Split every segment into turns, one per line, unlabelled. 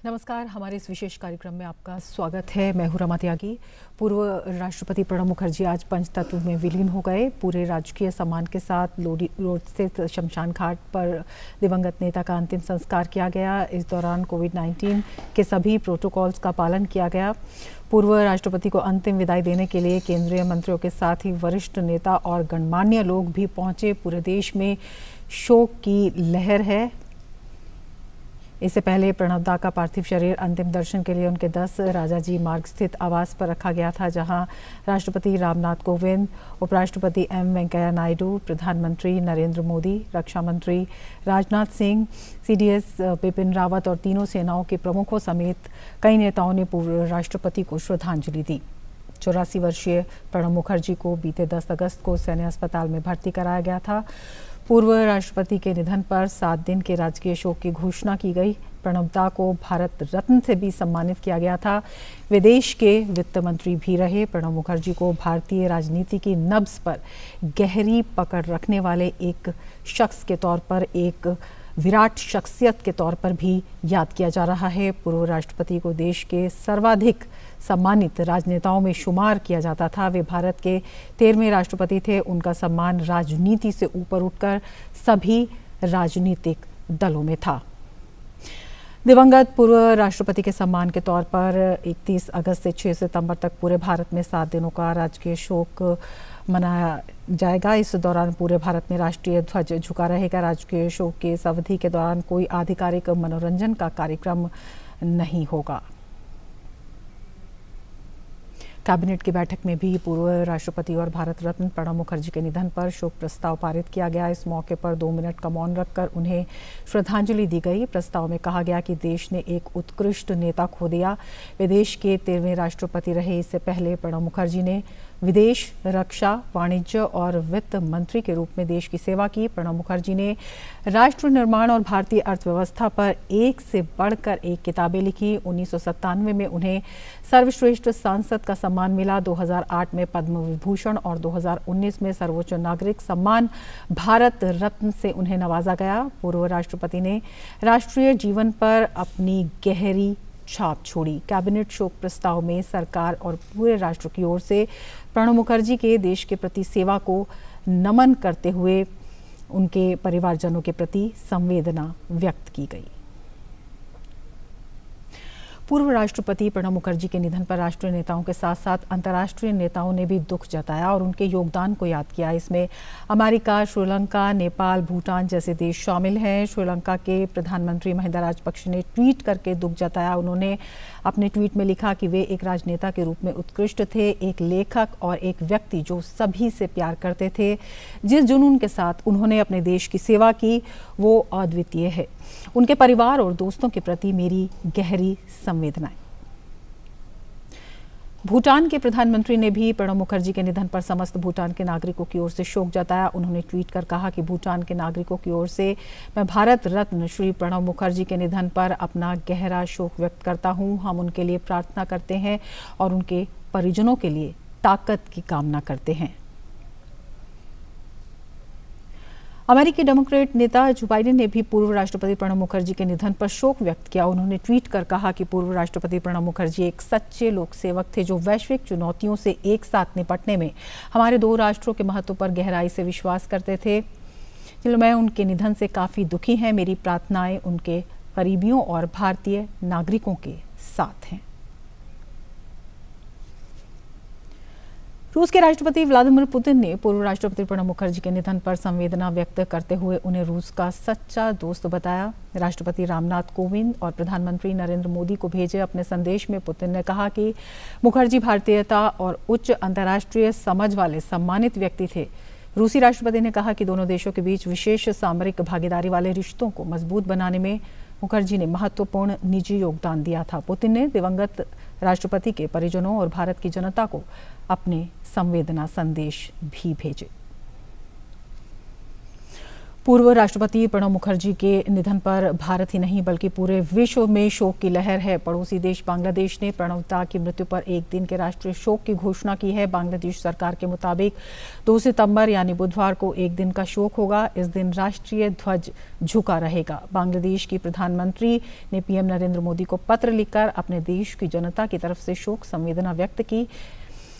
नमस्कार, हमारे इस विशेष कार्यक्रम में आपका स्वागत है। मैं हूं रमा त्यागी। पूर्व राष्ट्रपति प्रणब मुखर्जी आज पंचतत्व में विलीन हो गए। पूरे राजकीय सम्मान के साथ लोधी रोड स्थित शमशान घाट पर दिवंगत नेता का अंतिम संस्कार किया गया। इस दौरान कोविड-19 के सभी प्रोटोकॉल्स का पालन किया गया। पूर्व राष्ट्रपति को अंतिम विदाई देने के लिए केंद्रीय मंत्रियों के साथ ही वरिष्ठ नेता और गणमान्य लोग भी पहुंचे। पूरे देश में शोक की लहर है। इससे पहले प्रणब दा का पार्थिव शरीर अंतिम दर्शन के लिए उनके 10 राजाजी मार्ग स्थित आवास पर रखा गया था, जहां राष्ट्रपति रामनाथ कोविंद, उपराष्ट्रपति एम वेंकैया नायडू, प्रधानमंत्री नरेंद्र मोदी, रक्षा मंत्री राजनाथ सिंह, सीडीएस बिपिन रावत और तीनों सेनाओं के प्रमुखों समेत कई नेताओं ने पूर्व राष्ट्रपति को श्रद्धांजलि दी। 84 वर्षीय प्रणब मुखर्जी को बीते 10 अगस्त को सैन्य अस्पताल में भर्ती कराया गया था। पूर्व राष्ट्रपति के निधन पर 7 दिन के राजकीय शोक की घोषणा की गई। प्रणब दा को भारत रत्न से भी सम्मानित किया गया था। वे देश के वित्त मंत्री भी रहे। प्रणब मुखर्जी को भारतीय राजनीति की नब्ज पर गहरी पकड़ रखने वाले एक शख्स के तौर पर, एक विराट शख्सियत के तौर पर भी याद किया जा रहा है। पूर्व राष्ट्रपति को देश के सर्वाधिक सम्मानित राजनेताओं में शुमार किया जाता था। वे भारत के 13वें राष्ट्रपति थे। उनका सम्मान राजनीति से ऊपर उठकर सभी राजनीतिक दलों में था। दिवंगत पूर्व राष्ट्रपति के सम्मान के तौर पर 31 अगस्त से 6 सितंबर तक पूरे भारत में 7 दिनों का राजकीय शोक मनाया जाएगा। इस दौरान पूरे भारत में राष्ट्रीय ध्वज झुका रहेगा। राजकीय शोक की इस अवधि के दौरान कोई आधिकारिक मनोरंजन का कार्यक्रम नहीं होगा। कैबिनेट की बैठक में भी पूर्व राष्ट्रपति और भारत रत्न प्रणब मुखर्जी के निधन पर शोक प्रस्ताव पारित किया गया। इस मौके पर 2 मिनट का मौन रखकर उन्हें श्रद्धांजलि दी गई। प्रस्ताव में कहा गया कि देश ने एक उत्कृष्ट नेता खो दिया। वे देश के 13वें राष्ट्रपति रहे। इससे पहले प्रणब मुखर्जी ने विदेश, रक्षा, वाणिज्य और वित्त मंत्री के रूप में देश की सेवा की। प्रणब मुखर्जी ने राष्ट्र निर्माण और भारतीय अर्थव्यवस्था पर एक से बढ़कर एक किताबें लिखी। 1997 में उन्हें सर्वश्रेष्ठ सांसद का सम्मान मिला। 2008 में पद्म विभूषण और 2019 में सर्वोच्च नागरिक सम्मान भारत रत्न से उन्हें नवाजा गया। पूर्व राष्ट्रपति ने राष्ट्रीय जीवन पर अपनी गहरी छाप छोड़ी। कैबिनेट शोक प्रस्ताव में सरकार और पूरे राष्ट्र की ओर से प्रणब मुखर्जी के देश के प्रति सेवा को नमन करते हुए उनके परिवारजनों के प्रति संवेदना व्यक्त की गई। पूर्व राष्ट्रपति प्रणब मुखर्जी के निधन पर राष्ट्रीय नेताओं के साथ साथ अंतर्राष्ट्रीय नेताओं ने भी दुख जताया और उनके योगदान को याद किया। इसमें अमेरिका, श्रीलंका, नेपाल, भूटान जैसे देश शामिल हैं। श्रीलंका के प्रधानमंत्री महिंदा राजपक्षे ने ट्वीट करके दुख जताया। उन्होंने अपने ट्वीट में लिखा कि वे एक राजनेता के रूप में उत्कृष्ट थे, एक लेखक और एक व्यक्ति जो सभी से प्यार करते थे। जिस जुनून के साथ उन्होंने अपने देश की सेवा की वो अद्वितीय है। उनके परिवार और दोस्तों के प्रति मेरी गहरी संवेदनाएं। भूटान के प्रधानमंत्री ने भी प्रणब मुखर्जी के निधन पर समस्त भूटान के नागरिकों की ओर से शोक जताया। उन्होंने ट्वीट कर कहा कि भूटान के नागरिकों की ओर से मैं भारत रत्न श्री प्रणब मुखर्जी के निधन पर अपना गहरा शोक व्यक्त करता हूं। हम उनके लिए प्रार्थना करते हैं और उनके परिजनों के लिए ताकत की कामना करते हैं। अमेरिकी डेमोक्रेट नेता जो बाइडेन ने भी पूर्व राष्ट्रपति प्रणब मुखर्जी के निधन पर शोक व्यक्त किया। उन्होंने ट्वीट कर कहा कि पूर्व राष्ट्रपति प्रणब मुखर्जी एक सच्चे लोक सेवक थे जो वैश्विक चुनौतियों से एक साथ निपटने में हमारे 2 राष्ट्रों के महत्व पर गहराई से विश्वास करते थे। चलो, मैं उनके निधन से काफ़ी दुखी हैं। मेरी प्रार्थनाएं उनके करीबियों और भारतीय नागरिकों के साथ हैं। रूस के राष्ट्रपति व्लादिमीर पुतिन ने पूर्व राष्ट्रपति प्रणब मुखर्जी के निधन पर संवेदना व्यक्त करते हुए उन्हें रूस का सच्चा दोस्त बताया। राष्ट्रपति रामनाथ कोविंद और प्रधानमंत्री नरेंद्र मोदी को भेजे अपने संदेश में पुतिन ने कहा कि मुखर्जी भारतीयता और उच्च अंतर्राष्ट्रीय समझ वाले सम्मानित व्यक्ति थे। रूसी राष्ट्रपति ने कहा कि दोनों देशों के बीच विशेष सामरिक भागीदारी वाले रिश्तों को मजबूत बनाने में मुखर्जी ने महत्वपूर्ण निजी योगदान दिया था। पुतिन ने दिवंगत राष्ट्रपति के परिजनों और भारत की जनता को अपने संवेदना संदेश भी भेजे। पूर्व राष्ट्रपति प्रणब मुखर्जी के निधन पर भारत ही नहीं बल्कि पूरे विश्व में शोक की लहर है। पड़ोसी देश बांग्लादेश ने प्रणबदा की मृत्यु पर एक दिन के राष्ट्रीय शोक की घोषणा की है। बांग्लादेश सरकार के मुताबिक 2 सितंबर यानी बुधवार को एक दिन का शोक होगा। इस दिन राष्ट्रीय ध्वज झुका रहेगा। बांग्लादेश की प्रधानमंत्री ने पीएम नरेंद्र मोदी को पत्र लिखकर अपने देश की जनता की तरफ से शोक संवेदना व्यक्त की।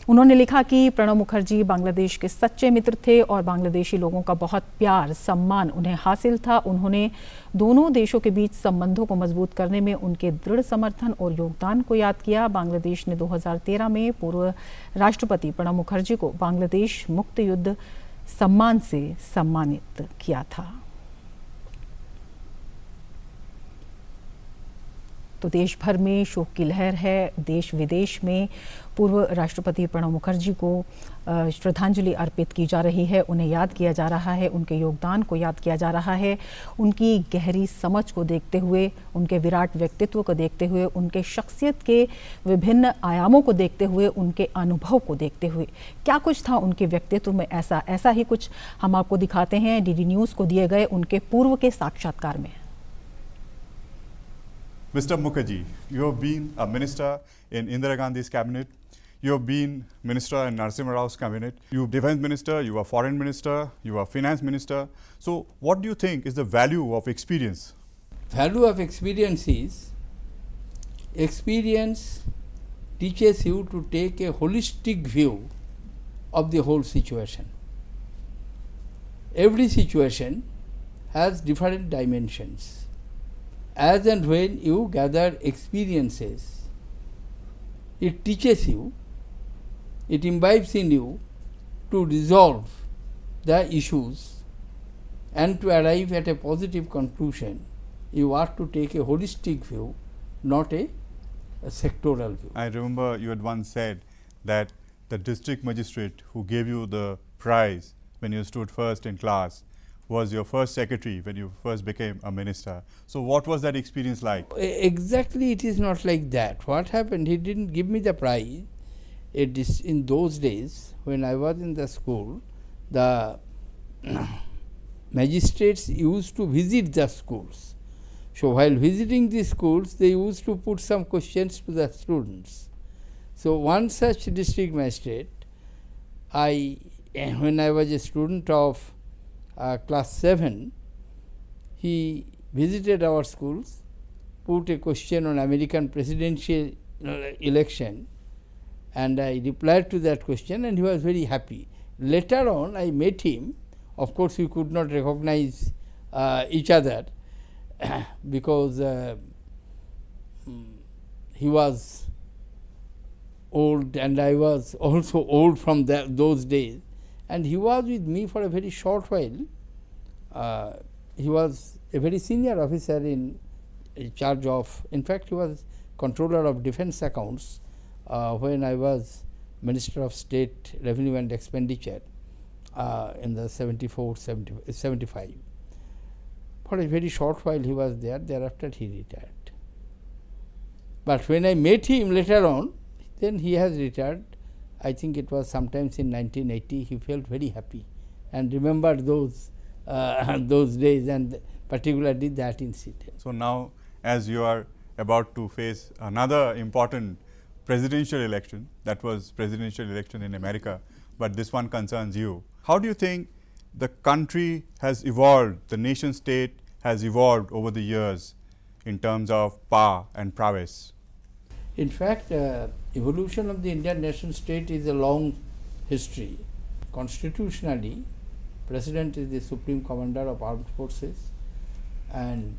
उन्होंने लिखा कि प्रणब मुखर्जी बांग्लादेश के सच्चे मित्र थे और बांग्लादेशी लोगों का बहुत प्यार सम्मान उन्हें हासिल था। उन्होंने दोनों देशों के बीच संबंधों को मजबूत करने में उनके दृढ़ समर्थन और योगदान को याद किया। बांग्लादेश ने 2013 में पूर्व राष्ट्रपति प्रणब मुखर्जी को बांग्लादेश मुक्त युद्ध सम्मान से सम्मानित किया था। तो देश भर में शोक की लहर है। देश विदेश में पूर्व राष्ट्रपति प्रणब मुखर्जी को श्रद्धांजलि अर्पित की जा रही है। उन्हें याद किया जा रहा है, उनके योगदान को याद किया जा रहा है। उनकी गहरी समझ को देखते हुए, उनके विराट व्यक्तित्व को देखते हुए, उनके शख्सियत के विभिन्न आयामों को देखते हुए, उनके अनुभव को देखते हुए, क्या कुछ था उनके व्यक्तित्व में ऐसा ही कुछ हम आपको दिखाते हैं डीडी न्यूज़ को दिए गए उनके पूर्व के साक्षात्कार में।
Mr. Mukherjee, you have been a minister in Indira Gandhi's cabinet. You have been minister in Narasimha Rao's cabinet. You are defense minister, you are foreign minister, you are finance minister. So what do you think is the value of experience?
Value of experience is, experience teaches you to take a holistic view of the whole situation. Every situation has different dimensions. As and when you gather experiences, it teaches you, it imbibes in you to resolve the issues and to arrive at a positive conclusion. You are to take a holistic view, not a sectoral view.
I remember you had once said that the district magistrate who gave you the prize when you stood first in class was your first secretary when you first became a minister. So what was that experience like?
Exactly, it is not like that. What happened, he didn't give me the prize. It is in those days when I was in the school, the magistrates used to visit the schools. So while visiting the schools, they used to put some questions to the students. So one such district magistrate, when I was a student of class 7, he visited our schools, put a question on American presidential election, and I replied to that question, and he was very happy. Later on, I met him. Of course, we could not recognize each other because he was old and I was also old from those days. And he was with me for a very short while. He was a very senior officer in charge of, in fact, he was controller of defense accounts when I was Minister of State Revenue and Expenditure in the 75. For a very short while he was there, thereafter he retired. But when I met him later on, then he has retired. I think it was sometimes in 1980, he felt very happy and remembered those days and particularly that incident.
So now as you are about to face another important presidential election, that was presidential election in America, but this one concerns you. How do you think the country has evolved, the nation state has evolved over the years in terms of power and prowess?
In fact, evolution of the Indian nation state is a long history. Constitutionally, President is the Supreme Commander of Armed Forces, and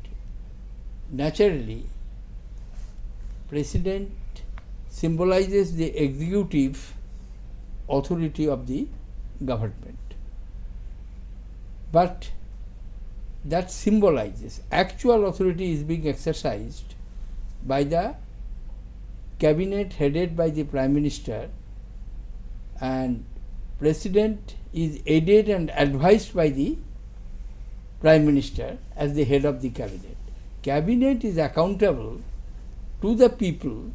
naturally, President symbolizes the executive authority of the government. But that symbolizes, actual authority is being exercised by the cabinet headed by the Prime Minister, and President is aided and advised by the Prime Minister as the head of the cabinet. Cabinet is accountable to the people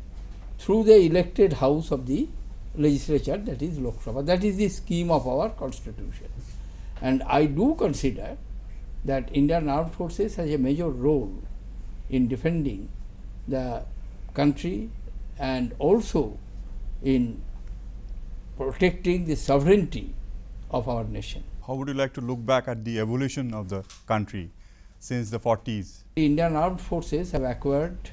through the elected house of the legislature, that is Lok Sabha. That is the scheme of our constitution. And I do consider that Indian Armed Forces has a major role in defending the country and also in protecting the sovereignty of our nation.
How would you like to look back at the evolution of the country since the 40s?
The Indian Armed Forces have acquired,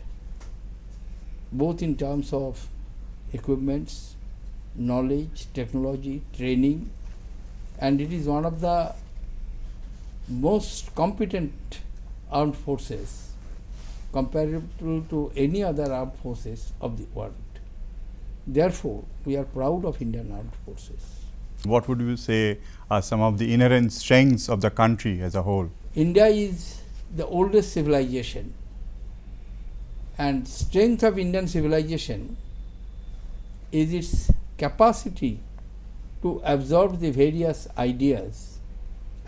both in terms of equipments, knowledge, technology, training, and it is one of the most competent armed forces comparable to any other armed forces of the world. Therefore, we are proud of Indian Armed Forces.
What would you say are some of the inherent strengths of the country as a whole?
India is the oldest civilization, and strength of Indian civilization is its capacity to absorb the various ideas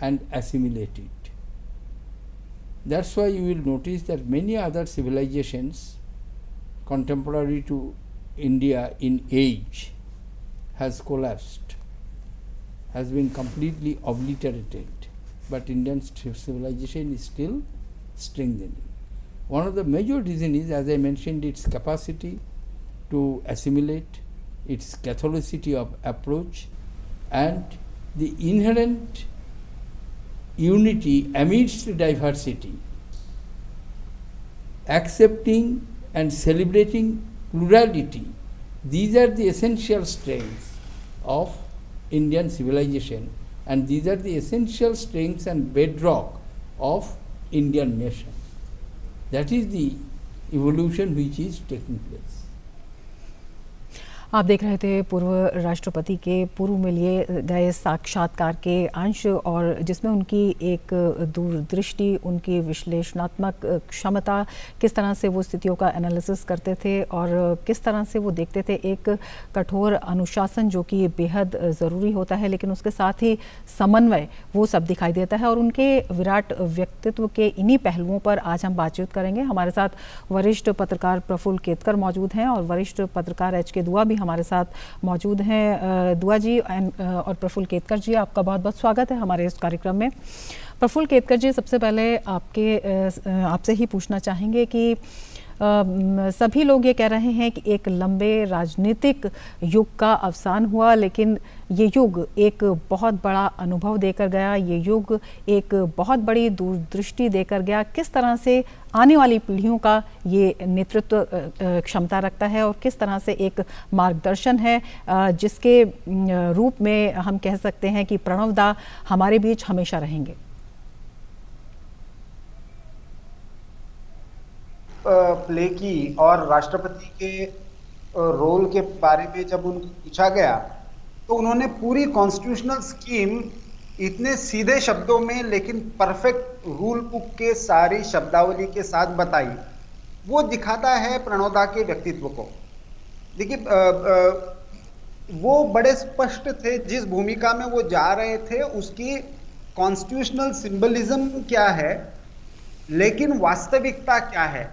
and assimilate it. That's why you will notice that many other civilizations contemporary to India in age has collapsed, has been completely obliterated, but Indian civilization is still strengthening. One of the major reasons is, as I mentioned, its capacity to assimilate, its Catholicity of approach, and the inherent unity amidst diversity, accepting and celebrating plurality. These are the essential strengths of Indian civilization, and these are the essential strengths and bedrock of Indian nation. That is the evolution which is taking place.
आप देख रहे थे पूर्व राष्ट्रपति के पूर्व में लिए गए साक्षात्कार के अंश, और जिसमें उनकी एक दूरदृष्टि, उनकी विश्लेषणात्मक क्षमता, किस तरह से वो स्थितियों का एनालिसिस करते थे और किस तरह से वो देखते थे एक कठोर अनुशासन जो कि बेहद ज़रूरी होता है, लेकिन उसके साथ ही समन्वय, वो सब दिखाई देता है। और उनके विराट व्यक्तित्व के इन्हीं पहलुओं पर आज हम बातचीत करेंगे। हमारे साथ वरिष्ठ पत्रकार प्रफुल्ल केतकर मौजूद हैं और वरिष्ठ पत्रकार एच के दुआ भी हमारे साथ मौजूद हैं। दुआ जी और प्रफुल्ल केतकर जी, आपका बहुत बहुत स्वागत है हमारे इस कार्यक्रम में। प्रफुल्ल केतकर जी, सबसे पहले आपसे ही पूछना चाहेंगे कि सभी लोग ये कह रहे हैं कि एक लंबे राजनीतिक युग का अवसान हुआ, लेकिन ये युग एक बहुत बड़ा अनुभव देकर गया, ये युग एक बहुत बड़ी दूरदृष्टि देकर गया। किस तरह से आने वाली पीढ़ियों का ये नेतृत्व क्षमता रखता है और किस तरह से एक मार्गदर्शन है जिसके रूप में हम कह सकते हैं कि प्रणव दा हमारे बीच हमेशा रहेंगे।
प्ले की और राष्ट्रपति के रोल के बारे में जब उनको पूछा गया तो उन्होंने पूरी कॉन्स्टिट्यूशनल स्कीम इतने सीधे शब्दों में लेकिन परफेक्ट रूल बुक के सारी शब्दावली के साथ बताई। वो दिखाता है प्रणव दा के व्यक्तित्व को। देखिए, वो बड़े स्पष्ट थे जिस भूमिका में वो जा रहे थे, उसकी कॉन्स्टिट्यूशनल सिंबलिज्म क्या है, लेकिन वास्तविकता क्या है।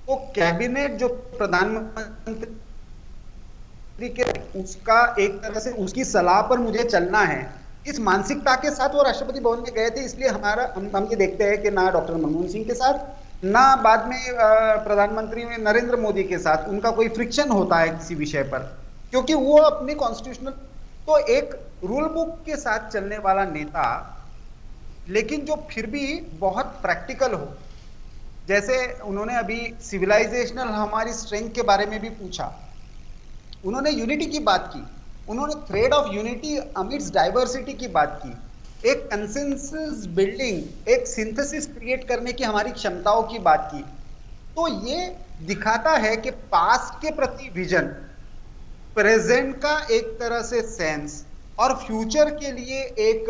तो कैबिनेट जो प्रधानमंत्री के उसका एक तरह से उसकी सलाह पर मुझे चलना है, इस मानसिकता के साथ वो राष्ट्रपति भवन में गए थे। इसलिए हम ये देखते हैं कि ना डॉक्टर मनमोहन सिंह के साथ, ना बाद में प्रधानमंत्री में नरेंद्र मोदी के साथ उनका कोई फ्रिक्शन होता है किसी विषय पर, क्योंकि वो अपने कॉन्स्टिट्यूशनल, तो एक रूल बुक के साथ चलने वाला नेता, लेकिन जो फिर भी बहुत प्रैक्टिकल हो। जैसे उन्होंने अभी सिविलाइजेशनल हमारी स्ट्रेंथ के बारे में भी पूछा, उन्होंने यूनिटी की बात की, उन्होंने thread of unity amidst diversity की बात की, एक कंसेंसस बिल्डिंग, एक सिंथेसिस क्रिएट करने की हमारी क्षमताओं की बात की। तो ये दिखाता है कि पास्ट के प्रति विजन, प्रेजेंट का एक तरह से सेंस और फ्यूचर के लिए एक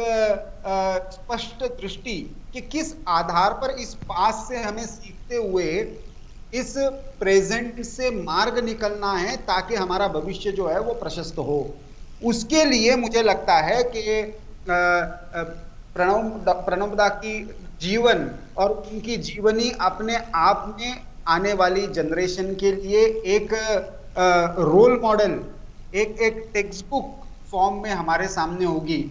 स्पष्ट दृष्टि कि किस आधार पर इस पास्ट से हमें सीखते हुए इस प्रेजेंट से मार्ग निकलना है ताकि हमारा भविष्य जो है वो प्रशस्त हो। उसके लिए मुझे लगता है कि प्रणव दा की जीवन और उनकी जीवनी अपने आप में आने वाली जनरेशन के लिए एक रोल मॉडल, एक टेक्स्ट बुक फॉर्म में हमारे सामने होगी।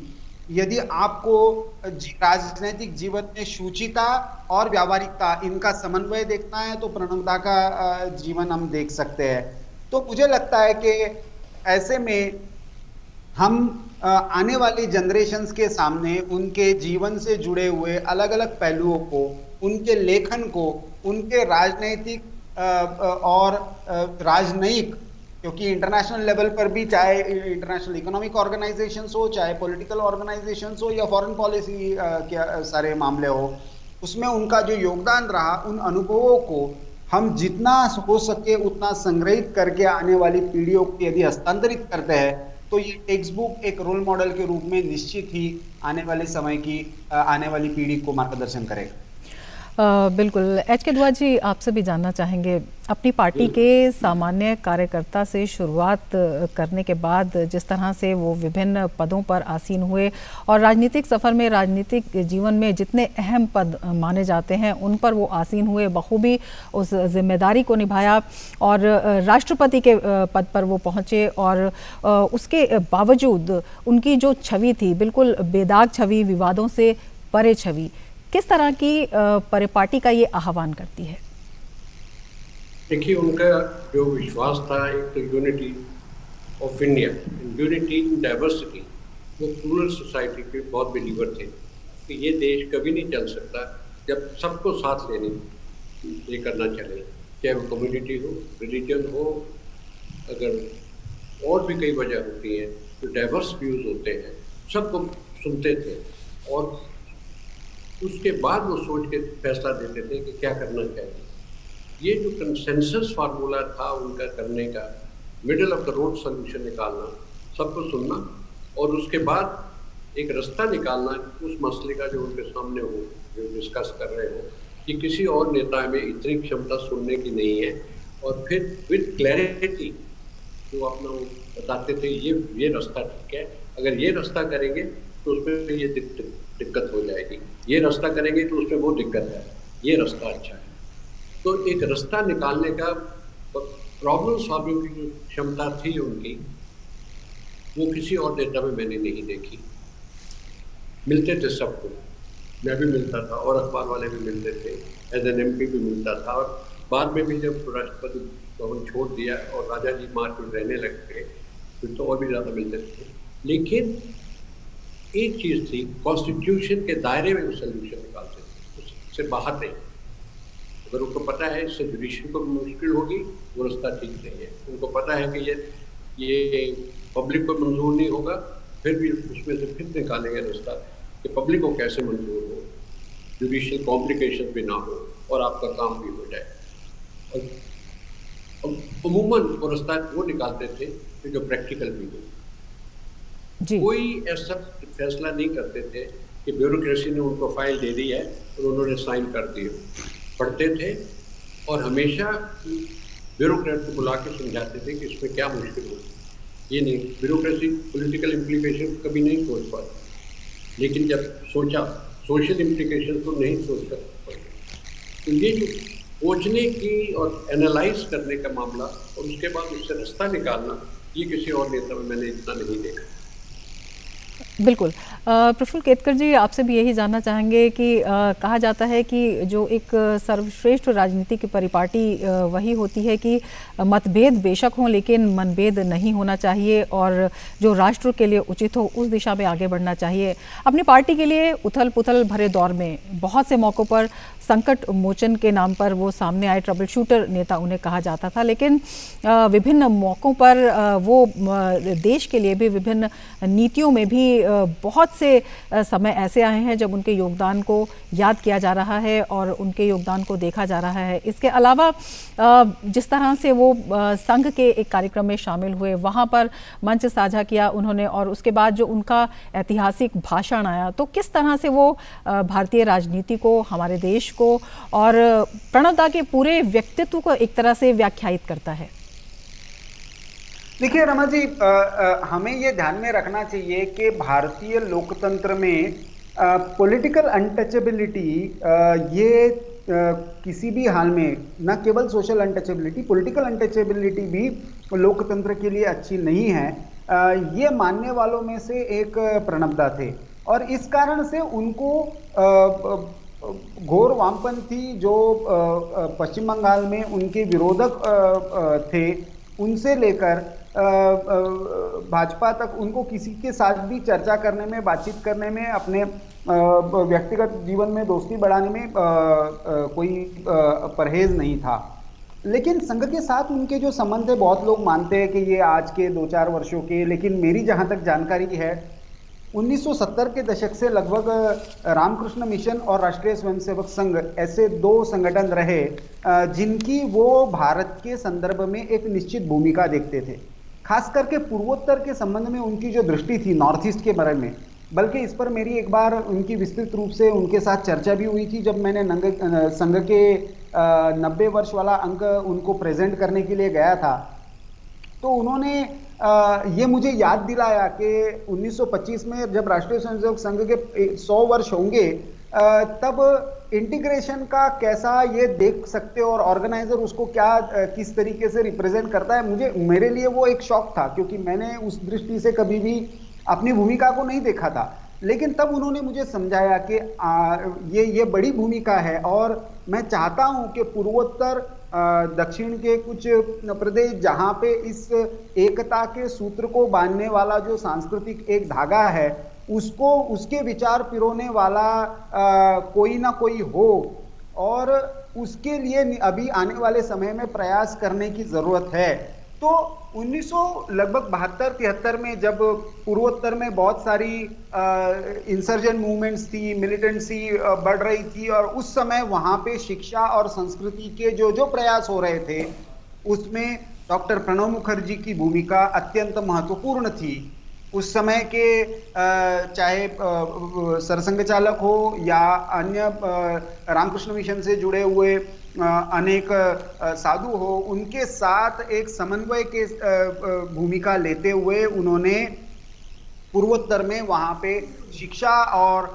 यदि आपको राजनीतिक जीवन में शुचिता और व्यावहारिकता इनका समन्वय देखना है तो प्रणबदा का जीवन हम देख सकते हैं। तो मुझे लगता है कि ऐसे में हम आने वाली जनरेशन्स के सामने उनके जीवन से जुड़े हुए अलग अलग पहलुओं को, उनके लेखन को, उनके राजनीतिक और राजनयिक, क्योंकि इंटरनेशनल लेवल पर भी चाहे इंटरनेशनल इकोनॉमिक ऑर्गेनाइजेशंस हो, चाहे पॉलिटिकल ऑर्गेनाइजेशंस हो या फॉरेन पॉलिसी के सारे मामले हो, उसमें उनका जो योगदान रहा, उन अनुभवों को हम जितना हो सके उतना संग्रहित करके आने वाली पीढ़ियों को यदि हस्तांतरित करते हैं तो ये टेक्स्ट बुक एक रोल मॉडल के रूप में निश्चित ही आने वाले समय की आने वाली पीढ़ी को मार्गदर्शन करेगा।
बिल्कुल। एच के दुआ जी, आपसे भी जानना चाहेंगे, अपनी पार्टी के सामान्य कार्यकर्ता से शुरुआत करने के बाद जिस तरह से वो विभिन्न पदों पर आसीन हुए और राजनीतिक सफ़र में, राजनीतिक जीवन में जितने अहम पद माने जाते हैं उन पर वो आसीन हुए, बखूबी उस जिम्मेदारी को निभाया और राष्ट्रपति के पद पर वो पहुँचे और उसके बावजूद उनकी जो छवि थी बिल्कुल बेदाग छवि, विवादों से परे छवि, किस तरह की परिपाटी का ये आह्वान करती है?
देखिए, उनका जो विश्वास था, एक तो unity of India, unity in diversity, वो प्लूरल सोसाइटी के बहुत बिलीवर थे कि ये देश कभी नहीं चल सकता जब सबको साथ ये करना चले, चाहे वो कम्युनिटी हो, रिलीजन हो, अगर और भी कई वजह होती हैं, जो डाइवर्स व्यूज होते हैं, सबको सुनते थे और उसके बाद वो सोच के फैसला देते थे कि क्या करना चाहिए। ये जो कंसेंसस फार्मूला था उनका करने का, middle of the road solution निकालना, सबको सुनना और उसके बाद एक रास्ता निकालना उस मसले का जो उनके सामने हो, जो डिस्कस कर रहे हो, कि किसी और नेता में इतनी क्षमता सुनने की नहीं है और फिर विद क्लैरिटी जो अपना वो बताते थे, ये रास्ता ठीक है, अगर ये रास्ता करेंगे तो उसमें ये दिक्कत हो जाएगी, ये रास्ता करेंगे तो उसमें वो दिक्कत है, ये रास्ता अच्छा है। तो एक रास्ता निकालने का, प्रॉब्लम सॉल्विंग की जो क्षमता थी उनकी, वो किसी और नेता में मैंने नहीं देखी। मिलते थे सबको, मैं भी मिलता था और अखबार वाले भी मिलते थे, एज एन MP भी मिलता था और बाद में भी जब राष्ट्रपति भवन छोड़ दिया और राजा जी मार्ग में रहने लग गए फिर तो और भी ज़्यादा मिलते थे। लेकिन एक चीज़ थी, कॉन्स्टिट्यूशन के दायरे में वो सोल्यूशन निकालते थे, उससे बाहर नहीं। अगर उनको पता है इससे जुडिशरी को मुश्किल होगी, वो रास्ता ठीक नहीं है। उनको पता है कि ये पब्लिक को मंजूर नहीं होगा, फिर भी उसमें से फिर निकालेंगे रास्ता कि पब्लिक को कैसे मंजूर हो, जुडिशियल कॉम्प्लिकेशन भी ना हो और आपका काम भी हो जाए। और अमूमन वो रास्ता वो निकालते थे कि जो प्रैक्टिकल भी हो। कोई ऐसा फैसला नहीं करते थे कि ब्यूरोक्रेसी ने उनको फाइल दे दी है और उन्होंने साइन कर दिए। पढ़ते थे और हमेशा ब्यूरोक्रेट को बुला के समझाते थे कि इसमें क्या मुश्किल होगी। ये नहीं, ब्यूरोक्रेसी पॉलिटिकल इम्प्लीकेशन कभी नहीं सोच पाती, लेकिन जब सोचा सोशल इम्प्लीकेशन को नहीं सोच कर पाते। तो ये जो सोचने की और एनालाइज करने का मामला और उसके बाद उससे रास्ता निकालना, ये किसी और नेता में मैंने इतना नहीं देखा।
बिल्कुल। प्रफुल्ल केतकर जी, आपसे भी यही जानना चाहेंगे कि कहा जाता है कि जो एक सर्वश्रेष्ठ राजनीति की परिपाटी वही होती है कि मतभेद बेशक हों लेकिन मनभेद नहीं होना चाहिए और जो राष्ट्र के लिए उचित हो उस दिशा में आगे बढ़ना चाहिए। अपनी पार्टी के लिए उथल पुथल भरे दौर में बहुत से मौक़ों पर संकट मोचन के नाम पर वो सामने आए, ट्रबल शूटर नेता उन्हें कहा जाता था, लेकिन विभिन्न मौक़ों पर वो देश के लिए भी, विभिन्न नीतियों में भी बहुत से समय ऐसे आए हैं जब उनके योगदान को याद किया जा रहा है और उनके योगदान को देखा जा रहा है। इसके अलावा जिस तरह से वो संघ के एक कार्यक्रम में शामिल हुए, वहाँ पर मंच साझा किया उन्होंने और उसके बाद जो उनका ऐतिहासिक भाषण आया, तो किस तरह से वो भारतीय राजनीति को, हमारे देश को और प्रणबदा के पूरे व्यक्तित्व को एक तरह से व्याख्यायित करता है।
देखिए रमा जी, हमें ये ध्यान में रखना चाहिए कि भारतीय लोकतंत्र में पॉलिटिकल अनटचेबिलिटी ये किसी भी हाल में, न केवल सोशल अनटचेबिलिटी, पॉलिटिकल अनटचेबिलिटी भी लोकतंत्र के लिए अच्छी नहीं है। ये मानने वालों में से एक प्रणबदा थे। और इस कारण से उनको घोर वामपंथी जो पश्चिम बंगाल में उनके विरोधक थे, उनसे लेकर भाजपा तक उनको किसी के साथ भी चर्चा करने में, बातचीत करने में, अपने व्यक्तिगत जीवन में दोस्ती बढ़ाने में कोई परहेज नहीं था। लेकिन संघ के साथ उनके जो संबंध है, बहुत लोग मानते हैं कि ये आज के 2-4 वर्षों के, लेकिन मेरी जहां तक जानकारी है 1970 के दशक से लगभग रामकृष्ण मिशन और राष्ट्रीय स्वयंसेवक संघ ऐसे 2 संगठन रहे जिनकी वो भारत के संदर्भ में एक निश्चित भूमिका देखते थे। खास करके पूर्वोत्तर के संबंध में उनकी जो दृष्टि थी नॉर्थ ईस्ट के बारे में, बल्कि इस पर मेरी एक बार उनकी विस्तृत रूप से उनके साथ चर्चा भी हुई थी जब मैंने संघ के 90 वर्ष वाला अंक उनको प्रेजेंट करने के लिए गया था। तो उन्होंने ये मुझे याद दिलाया कि 1925 में जब राष्ट्रीय स्वयंसेवक संघ के 100 वर्ष होंगे तब इंटीग्रेशन का कैसा ये देख सकते हो और ऑर्गेनाइजर उसको क्या किस तरीके से रिप्रेजेंट करता है। मेरे लिए वो एक शॉक था, क्योंकि मैंने उस दृष्टि से कभी भी अपनी भूमिका को नहीं देखा था। लेकिन तब उन्होंने मुझे समझाया कि ये बड़ी भूमिका है और मैं चाहता हूं कि पूर्वोत्तर दक्षिण के कुछ प्रदेश जहां पे इस एकता के सूत्र को बांधने वाला जो सांस्कृतिक एक धागा है, उसको उसके विचार पिरोने वाला कोई ना कोई हो, और उसके लिए अभी आने वाले समय में प्रयास करने की जरूरत है। तो 1972-73 में जब पूर्वोत्तर में बहुत सारी इंसर्जेंट मूवमेंट्स थी, मिलिटेंसी बढ़ रही थी, और उस समय वहां पे शिक्षा और संस्कृति के जो प्रयास हो रहे थे, उसमें डॉक्टर प्रणब मुखर्जी की भूमिका अत्यंत महत्वपूर्ण थी। उस समय के चाहे सरसंघ चालक हो या अन्य रामकृष्ण मिशन से जुड़े हुए अनेक साधु हो, उनके साथ एक समन्वय के भूमिका लेते हुए उन्होंने पूर्वोत्तर में वहां पे शिक्षा और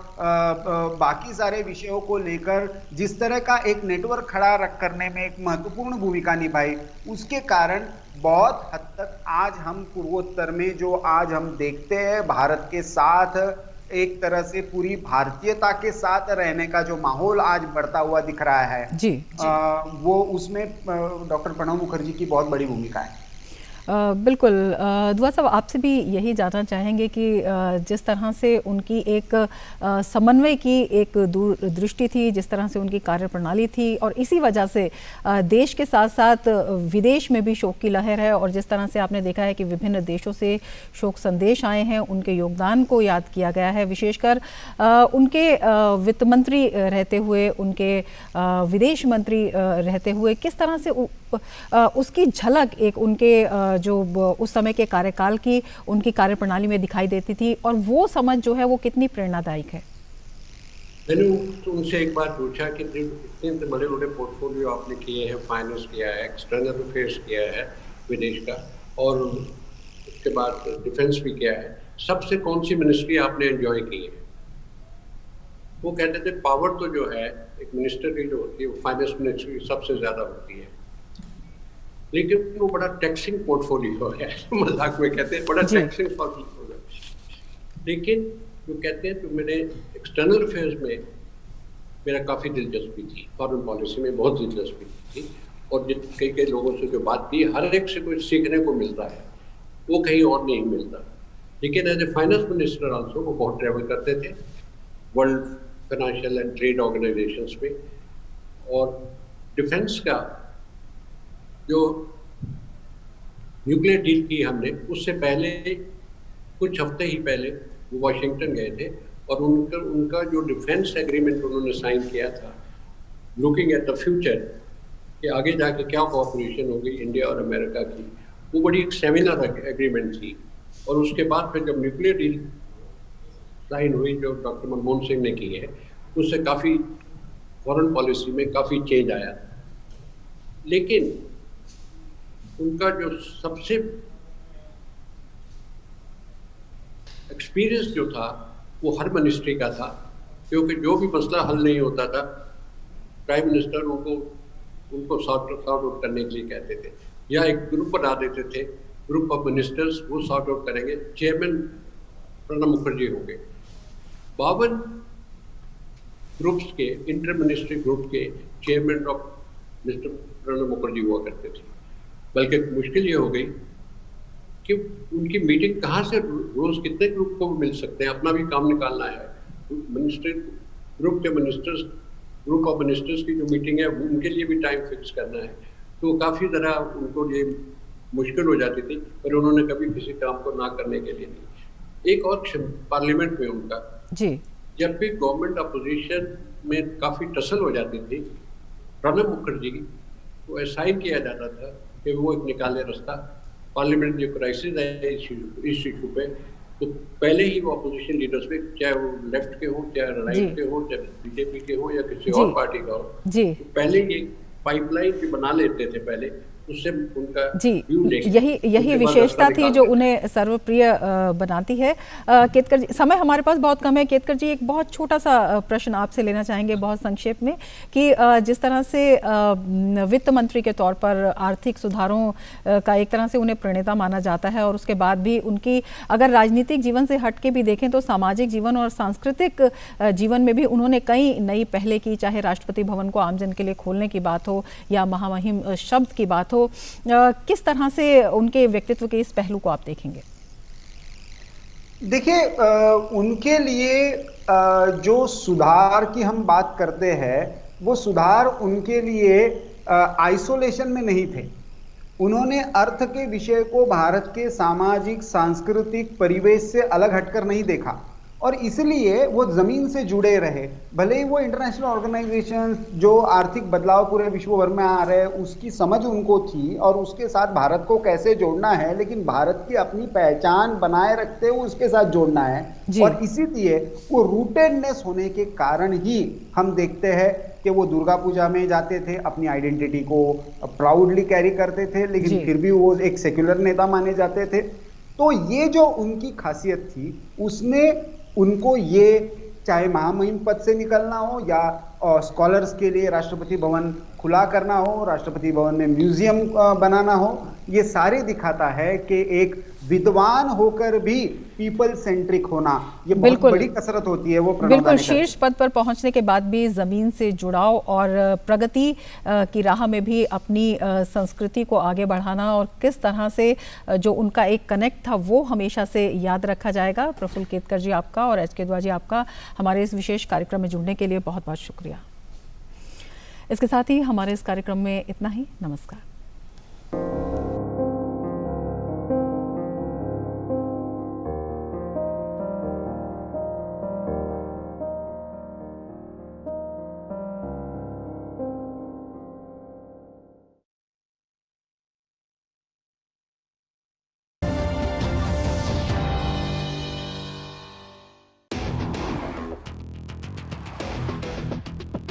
बाकी सारे विषयों को लेकर जिस तरह का एक नेटवर्क खड़ा करने में एक महत्वपूर्ण भूमिका निभाई। उसके कारण बहुत हद तक आज हम पूर्वोत्तर में जो आज हम देखते हैं भारत के साथ एक तरह से पूरी भारतीयता के साथ रहने का जो माहौल आज बढ़ता हुआ दिख रहा है
जी,
वो उसमें डॉक्टर प्रणब मुखर्जी की बहुत बड़ी भूमिका है।
बिल्कुल दुआ साहब, आपसे भी यही जानना चाहेंगे कि जिस तरह से उनकी एक समन्वय की एक दूरदृष्टि थी, जिस तरह से उनकी कार्यप्रणाली थी, और इसी वजह से देश के साथ साथ विदेश में भी शोक की लहर है, और जिस तरह से आपने देखा है कि विभिन्न देशों से शोक संदेश आए हैं, उनके योगदान को याद किया गया है। विशेषकर उनके वित्त मंत्री रहते हुए, उनके विदेश मंत्री रहते हुए किस तरह से उसकी झलक एक उनके जो उस समय के कार्यकाल की उनकी कार्यप्रणाली में दिखाई देती थी, और वो समझ जो है वो कितनी प्रेरणादायक है।
मैंने उनसे एक बार पूछा कि इतने बड़े बड़े पोर्टफोलियो आपने किए हैं, फाइनेंस किया है, एक्सटर्नल अफेयर्स किया है विदेश का, और उसके बाद डिफेंस भी किया है, सबसे कौन सी मिनिस्ट्री आपने एंजॉय की है? वो कहते थे पावर तो जो है एक मिनिस्टर की जो होती है वो फाइनेंस मिनिस्ट्री सबसे ज्यादा होती है, लेकिन वो बड़ा टैक्सिंग पोर्टफोलियो है। मजाक में कहते हैं बड़ा टैक्सिंग पोर्टफोलियो, लेकिन जो कहते हैं तो मेरे एक्सटर्नल अफेयर्स में मेरा काफ़ी दिलचस्पी थी, फॉरेन पॉलिसी में बहुत दिलचस्पी थी, और कई लोगों से जो बात की, हर एक से कुछ सीखने को मिलता है, वो कहीं और नहीं मिलता। लेकिन as a finance minister also वो बहुत ट्रैवल करते थे world financial and trade organisations में, और डिफेंस का जो न्यूक्लियर डील की हमने, उससे पहले कुछ हफ्ते ही पहले वो वाशिंगटन गए थे, और उनका जो डिफेंस एग्रीमेंट उन्होंने साइन किया था, लुकिंग एट द फ्यूचर कि आगे जाके क्या कोऑपरेशन होगी इंडिया और अमेरिका की, वो बड़ी एक सेमिनार एग्रीमेंट थी। और उसके बाद फिर जब न्यूक्लियर डील साइन हुई जो डॉक्टर मनमोहन सिंह ने की है, उससे काफ़ी फॉरेन पॉलिसी में काफ़ी चेंज आया। लेकिन उनका जो सबसे एक्सपीरियंस जो था वो हर मिनिस्ट्री का था, क्योंकि जो भी मसला हल नहीं होता था प्राइम मिनिस्टर उनको सॉर्ट आउट करने के लिए कहते थे, या एक ग्रुप बना देते थे, ग्रुप ऑफ मिनिस्टर्स, वो सॉर्ट आउट करेंगे, चेयरमैन प्रणब मुखर्जी होंगे। 52 ग्रुप्स के, इंटर मिनिस्ट्री ग्रुप के chairman of mister Pranab Mukherjee हुआ करते थे। बल्कि मुश्किल ये हो गई कि उनकी मीटिंग कहाँ से, रोज कितने ग्रुप को मिल सकते हैं, अपना भी काम निकालना है। मिनिस्टर ग्रुप के मिनिस्टर्स, ग्रुप ऑफ मिनिस्टर्स की जो मीटिंग है उनके लिए भी टाइम फिक्स करना है, तो काफ़ी ज़रा उनको ये मुश्किल हो जाती थी, पर उन्होंने कभी किसी काम को ना करने के लिए नहीं। एक और पार्लियामेंट में उनका
जी,
जब भी गवर्नमेंट अपोजिशन में काफ़ी टसल हो जाती थी, प्रणब मुखर्जी को असाइन किया जाता था कि वो एक निकाले रास्ता, पार्लियामेंट जो क्राइसिस है इस इशू पे, तो पहले ही वो अपोजिशन लीडर्स पे, चाहे वो लेफ्ट के हो, चाहे राइट के हो, चाहे बीजेपी के हो या किसी और पार्टी का हो,
जी,
तो पहले ही पाइपलाइन भी बना लेते थे पहले, उससे उनका
जी, यही विशेषता थी जो उन्हें सर्वप्रिय बनाती है। केतकर जी, समय हमारे पास बहुत कम है। केतकर जी, एक बहुत छोटा सा प्रश्न आपसे लेना चाहेंगे बहुत संक्षेप में कि जिस तरह से वित्त मंत्री के तौर पर आर्थिक सुधारों का एक तरह से उन्हें प्रणेता माना जाता है, और उसके बाद भी उनकी अगर राजनीतिक जीवन से हट के भी देखें तो सामाजिक जीवन और सांस्कृतिक जीवन में भी उन्होंने कई नई पहले की, चाहे राष्ट्रपति भवन को आमजन के लिए खोलने की बात हो या महामहिम शब्द की बात हो, किस तरह से उनके व्यक्तित्व के इस पहलू को आप देखेंगे?
देखिए, उनके लिए जो सुधार की हम बात करते हैं, वो सुधार उनके लिए आइसोलेशन में नहीं थे। उन्होंने अर्थ के विषय को भारत के सामाजिक सांस्कृतिक परिवेश से अलग हटकर नहीं देखा, और इसलिए वो जमीन से जुड़े रहे। भले ही वो इंटरनेशनल ऑर्गेनाइजेशन जो आर्थिक बदलाव पूरे विश्व भर में आ रहे हैं उसकी समझ उनको थी और उसके साथ भारत को कैसे जोड़ना है, लेकिन भारत की अपनी पहचान बनाए रखते हुए उसके साथ जोड़ना है। और इसीलिए वो रूटेडनेस होने के कारण ही हम देखते हैं कि वो दुर्गा पूजा में जाते थे, अपनी आइडेंटिटी को प्राउडली कैरी करते थे, लेकिन फिर भी वो एक सेक्युलर नेता माने जाते थे। तो ये जो उनकी खासियत थी, उसने उनको ये चाहे महामहिम पद से निकलना हो या स्कॉलर्स के लिए राष्ट्रपति भवन खुला करना हो, राष्ट्रपति भवन में म्यूजियम बनाना हो, ये सारे दिखाता है कि एक विद्वान होकर भी पीपल सेंट्रिक होना ये बहुत बड़ी कसरत होती है। वो
बिल्कुल शीर्ष पद पर पहुंचने के बाद भी जमीन से जुड़ाव और प्रगति की राह में भी अपनी संस्कृति को आगे बढ़ाना, और किस तरह से जो उनका एक कनेक्ट था वो हमेशा से याद रखा जाएगा। प्रफुल्ल केतकर जी आपका और एच के दुआ जी आपका हमारे इस विशेष कार्यक्रम में जुड़ने के लिए बहुत बहुत शुक्रिया। इसके साथ ही हमारे इस कार्यक्रम में इतना ही। नमस्कार।